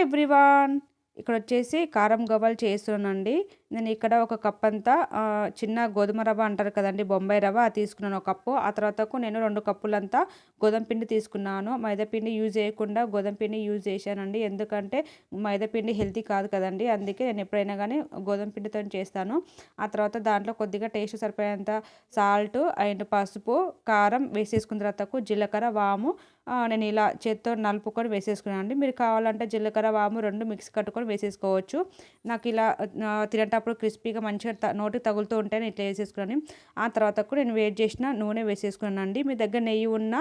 Everyone, ఇక్కడ వచ్చేసి కారం గవ్వలు చేస్తున్నానండి. నేను ఇక్కడ ఒక కప్ అంతా చిన్న గోధుమ రవ్వ అంటారు కదండి, బొంబాయి రవ్వ, అది తీసుకున్నాను ఒక కప్పు. ఆ తర్వాతకు నేను 2 కప్పులంతా గోధుమ పిండి తీసుకున్నాను. మైదా పిండి యూజ్ చేయకుండా గోధుమ పిండి యూజ్ చేశానండి. ఎందుకంటే మైదా పిండి హెల్తీ కాదు కదండి, అందుకే నేను ఎప్పుడైనా కానీ గోధుమ పిండితో చేస్తాను. ఆ తర్వాత దాంట్లో కొద్దిగా టేస్ట్ సరిపోయేంత సాల్ట్ అండ్ పసుపు, కారం వేసేసుకున్న తర్వాతకు జీలకర్ర, వాము నేను ఇలా చేత్తో నలుపుకొని వేసేసుకున్నాను అండి. మీరు కావాలంటే జీలకర్ర, వాము 2 మిక్స్ కట్టుకొని వేసేసుకోవచ్చు. నాకు ఇలా తినేటప్పుడు క్రిస్పీగా మంచిగా నోటికి తగులుతూ ఉంటే నేను ఇట్లా వేసేసుకున్నాను. ఆ తర్వాతకు నేను వేడి చేసిన నూనె వేసేసుకున్నాను అండి. మీ దగ్గర నెయ్యి ఉన్న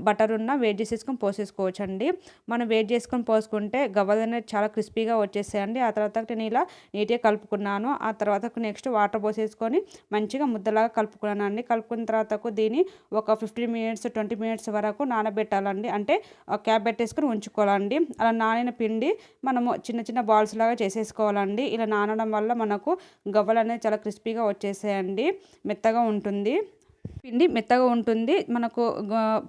బటర్ ఉన్న వేడి చేసేసుకొని పోసేసుకోవచ్చు అండి. మనం వేడి చేసుకొని పోసుకుంటే గవ్వలు అనేది చాలా క్రిస్పీగా వచ్చేసాయండి. ఆ తర్వాత నేను ఇలా నీట్గా కలుపుకున్నాను. ఆ తర్వాత నెక్స్ట్ వాటర్ పోసేసుకొని మంచిగా ముద్దలాగా కలుపుకున్నాను అండి. కలుపుకున్న తర్వాతకు దీన్ని ఒక 15 మినిట్స్ 20 మినిట్స్ వరకు నానబెట్టాలండి. అంటే క్యాప్ పెట్టేసుకొని ఉంచుకోవాలండి. అలా నానిన పిండి మనము చిన్న చిన్న బాల్స్ లాగా చేసేసుకోవాలండి. ఇలా నానడం వల్ల మనకు గవ్వలు అనేది చాలా క్రిస్పీగా వచ్చేసాయండి, మెత్తగా ఉంటుంది. పిండి మెత్తగా ఉంటుంది. మనకు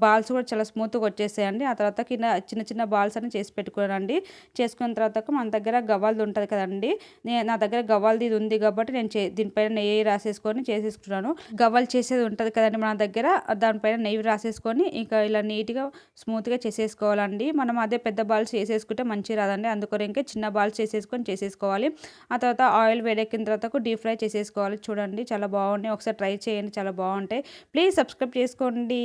బాల్స్ కూడా చాలా స్మూత్గా వచ్చేసాయండి. ఆ తర్వాత కింద చిన్న చిన్న బాల్స్ అని చేసి పెట్టుకున్నానండి. చేసుకున్న తర్వాత మన దగ్గర గవ్వలది ఉంటుంది కదండి, నా దగ్గర గవ్వలది ఇది ఉంది కాబట్టి నేను దీనిపైన నెయ్యి రాసేసుకొని చేసేసుకున్నాను. గవ్వలు చేసేది ఉంటుంది కదండి మన దగ్గర, దానిపైన నెయ్యి రాసేసుకొని ఇంకా ఇలా నీట్గా స్మూత్గా చేసేసుకోవాలండి. మనం అదే పెద్ద బాల్స్ చేసేసుకుంటే మంచిగా రాదండి, అందుకని ఇంకా చిన్న బాల్స్ చేసేసుకోవాలి. ఆ తర్వాత ఆయిల్ వేడెక్కిన తర్వాత డీప్ ఫ్రై చేసేసుకోవాలి. చూడండి చాలా బాగున్నాయి, ఒకసారి ట్రై చేయండి, చాలా బాగుంటాయి. ప్లీజ్ సబ్స్క్రైబ్ చేసుకోండి.